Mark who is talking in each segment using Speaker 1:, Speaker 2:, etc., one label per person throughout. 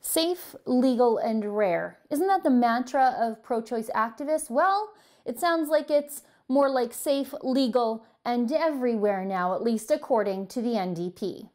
Speaker 1: Safe, legal, and rare. Isn't that the mantra of pro-choice activists? Well, it sounds like it's more like safe, legal, and everywhere now, at least according to the NDP.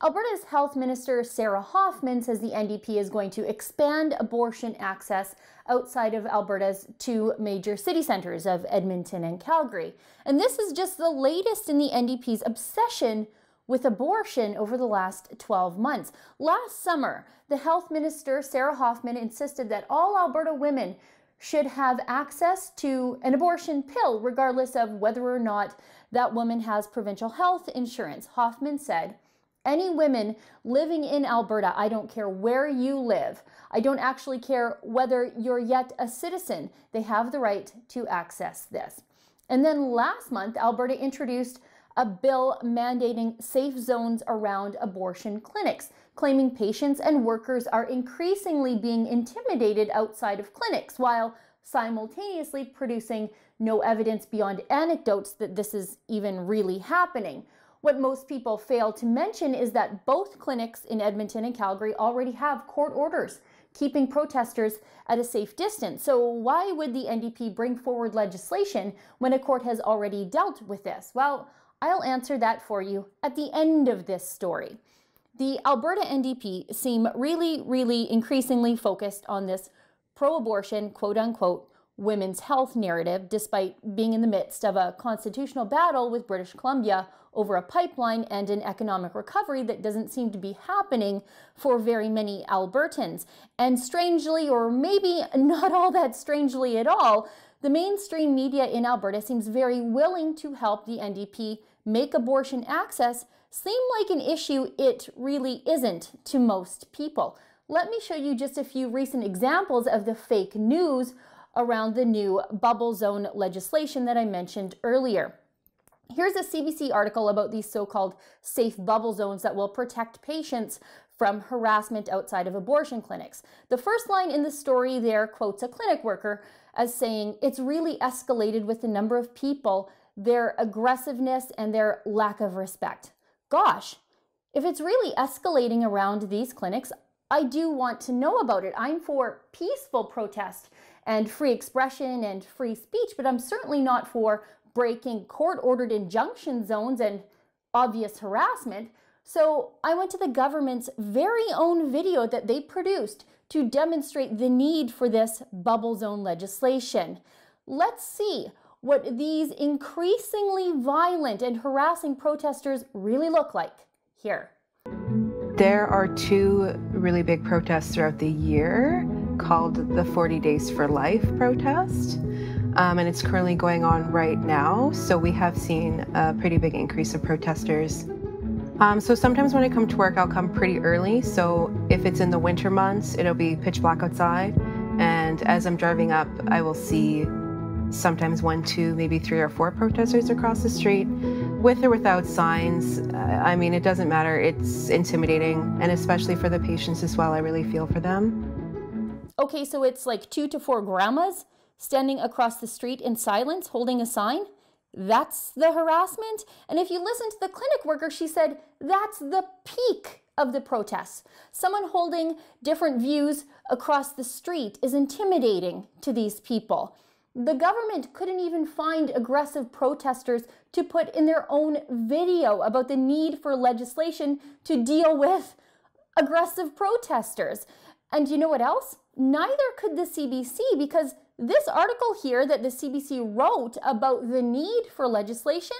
Speaker 1: Alberta's Health Minister Sarah Hoffman says the NDP is going to expand abortion access outside of Alberta's two major city centres of Edmonton and Calgary. And this is just the latest in the NDP's obsession with abortion over the last 12 months. Last summer, the Health Minister Sarah Hoffman insisted that all Alberta women should have access to an abortion pill, regardless of whether or not that woman has provincial health insurance. Hoffman said, "Any women living in Alberta, I don't care where you live, I don't actually care whether you're yet a citizen, they have the right to access this." And then last month, Alberta introduced a bill mandating safe zones around abortion clinics, claiming patients and workers are increasingly being intimidated outside of clinics, while simultaneously producing no evidence beyond anecdotes that this is even really happening. What most people fail to mention is that both clinics in Edmonton and Calgary already have court orders keeping protesters at a safe distance. So why would the NDP bring forward legislation when a court has already dealt with this? Well, I'll answer that for you at the end of this story. The Alberta NDP seem really increasingly focused on this pro-abortion, quote-unquote, women's health narrative, despite being in the midst of a constitutional battle with British Columbia over a pipeline and an economic recovery that doesn't seem to be happening for very many Albertans. And strangely, or maybe not all that strangely at all, the mainstream media in Alberta seems very willing to help the NDP make abortion access seem like an issue it really isn't to most people. Let me show you just a few recent examples of the fake news around the new bubble zone legislation that I mentioned earlier. Here's a CBC article about these so-called safe bubble zones that will protect patients from harassment outside of abortion clinics. The first line in the story there quotes a clinic worker as saying, "It's really escalated with the number of people, their aggressiveness and their lack of respect." Gosh, if it's really escalating around these clinics, I do want to know about it. I'm for peaceful protest and free expression and free speech, but I'm certainly not for breaking court-ordered injunction zones and obvious harassment. So I went to the government's very own video that they produced to demonstrate the need for this bubble zone legislation. Let's see what these increasingly violent and harassing protesters really look like here.
Speaker 2: There are two really big protests throughout the year called the 40 Days for Life protest. And it's currently going on right now. So we have seen a pretty big increase of protesters. So sometimes when I come to work, I'll come pretty early. So if it's in the winter months, it'll be pitch black outside. And as I'm driving up, I will see sometimes 1, 2, maybe 3 or 4 protesters across the street, with or without signs. I mean, it doesn't matter. It's intimidating. And especially for the patients as well, I really feel for them.
Speaker 1: Okay, so it's like 2 to 4 grandmas standing across the street in silence, holding a sign? That's the harassment? And if you listen to the clinic worker, she said that's the peak of the protests. Someone holding different views across the street is intimidating to these people. The government couldn't even find aggressive protesters to put in their own video about the need for legislation to deal with aggressive protesters. And you know what else? Neither could the CBC, because this article here that the CBC wrote about the need for legislation,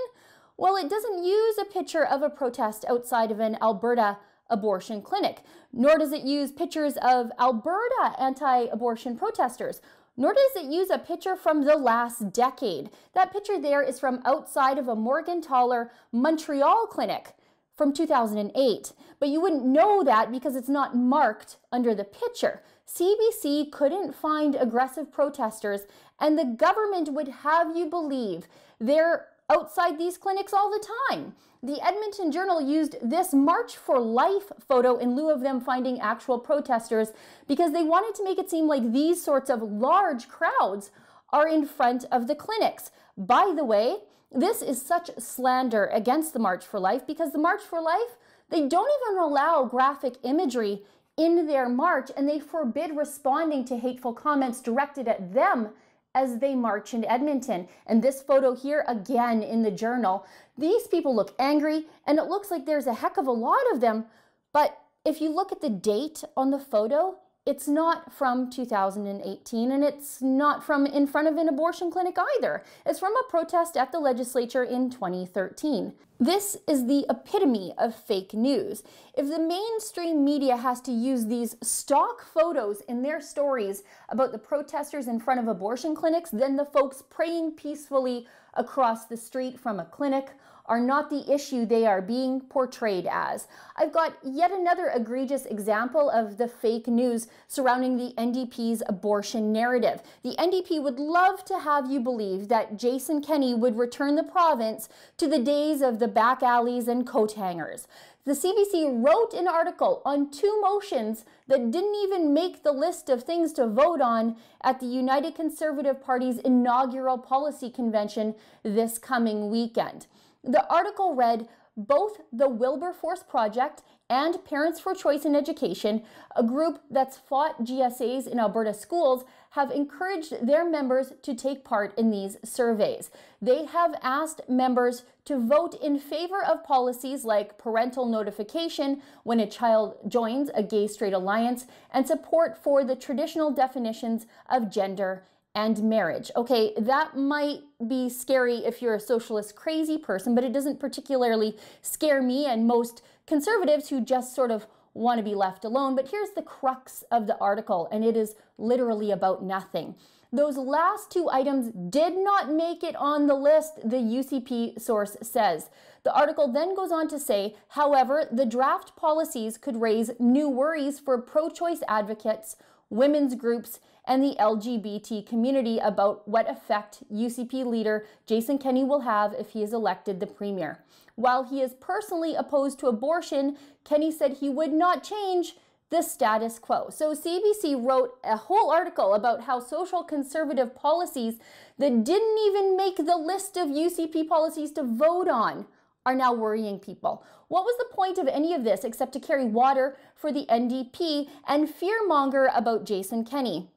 Speaker 1: well, it doesn't use a picture of a protest outside of an Alberta abortion clinic, nor does it use pictures of Alberta anti-abortion protesters, nor does it use a picture from the last decade. That picture there is from outside of a Morgentaler Montreal clinic from 2008. But you wouldn't know that because it's not marked under the picture. CBC couldn't find aggressive protesters, and the government would have you believe they're outside these clinics all the time. The Edmonton Journal used this March for Life photo in lieu of them finding actual protesters because they wanted to make it seem like these sorts of large crowds are in front of the clinics. By the way, this is such slander against the March for Life because the March for Life, they don't even allow graphic imagery in their march, and they forbid responding to hateful comments directed at them as they march in Edmonton. And this photo here, again in the Journal, these people look angry, and it looks like there's a heck of a lot of them. But if you look at the date on the photo, it's not from 2018, and it's not from in front of an abortion clinic either. It's from a protest at the legislature in 2013. This is the epitome of fake news. If the mainstream media has to use these stock photos in their stories about the protesters in front of abortion clinics, then the folks praying peacefully across the street from a clinic are not the issue they are being portrayed as. I've got yet another egregious example of the fake news surrounding the NDP's abortion narrative. The NDP would love to have you believe that Jason Kenney would return the province to the days of the back alleys and coat hangers. The CBC wrote an article on 2 motions that didn't even make the list of things to vote on at the United Conservative Party's inaugural policy convention this coming weekend. The article read, both the Wilberforce Project and Parents for Choice in Education, a group that's fought GSAs in Alberta schools, have encouraged their members to take part in these surveys. They have asked members to vote in favor of policies like parental notification when a child joins a gay-straight alliance and support for the traditional definitions of gender and marriage. Okay, that might be scary if you're a socialist crazy person, but it doesn't particularly scare me and most conservatives who just sort of want to be left alone. But here's the crux of the article, and it is literally about nothing. Those last 2 items did not make it on the list, the UCP source says. The article then goes on to say, however, the draft policies could raise new worries for pro-choice advocates, women's groups, and the LGBT community about what effect UCP leader Jason Kenney will have if he is elected the premier. While he is personally opposed to abortion, Kenney said he would not change the status quo. So CBC wrote a whole article about how social conservative policies that didn't even make the list of UCP policies to vote on are now worrying people. What was the point of any of this except to carry water for the NDP and fear-monger about Jason Kenney?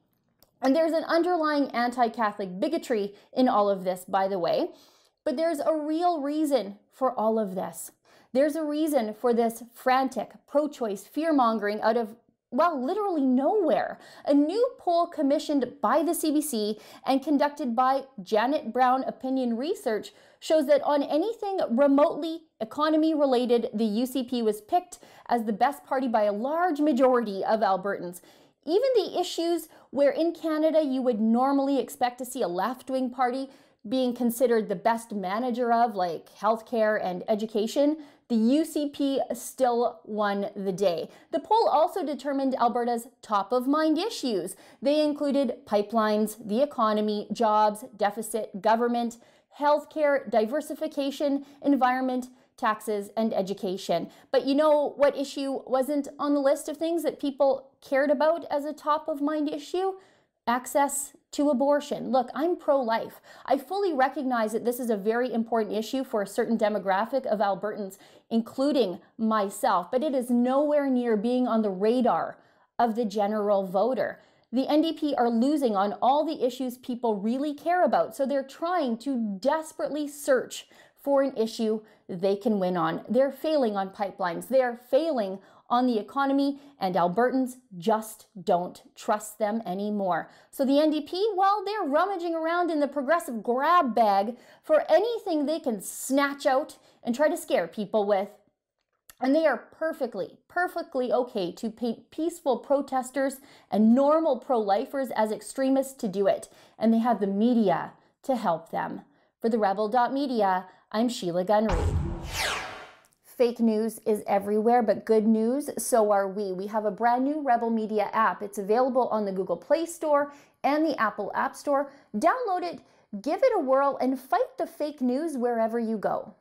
Speaker 1: And there's an underlying anti-Catholic bigotry in all of this, by the way. But there's a real reason for all of this. There's a reason for this frantic, pro-choice fear-mongering out of, well, literally nowhere. A new poll commissioned by the CBC and conducted by Janet Brown Opinion Research shows that on anything remotely economy-related, the UCP was picked as the best party by a large majority of Albertans. Even the issues where in Canada you would normally expect to see a left-wing party being considered the best manager of, like healthcare and education, the UCP still won the day. The poll also determined Alberta's top-of-mind issues. They included pipelines, the economy, jobs, deficit, government, healthcare, diversification, environment, taxes, and education. But you know what issue wasn't on the list of things that people cared about as a top-of-mind issue? Access to abortion. Look, I'm pro-life. I fully recognize that this is a very important issue for a certain demographic of Albertans, including myself, but it is nowhere near being on the radar of the general voter. The NDP are losing on all the issues people really care about, so they're trying to desperately search for an issue they can win on. They're failing on pipelines. They're failing on the economy, and Albertans just don't trust them anymore. So the NDP, well, they're rummaging around in the progressive grab bag for anything they can snatch out and try to scare people with. And they are perfectly okay to paint peaceful protesters and normal pro-lifers as extremists to do it. And they have the media to help them. For the Rebel.media, I'm Sheila Gunn-Reid. Fake news is everywhere, but good news, so are we. We have a brand new Rebel Media app. It's available on the Google Play Store and the Apple App Store. Download it, give it a whirl, and fight the fake news wherever you go.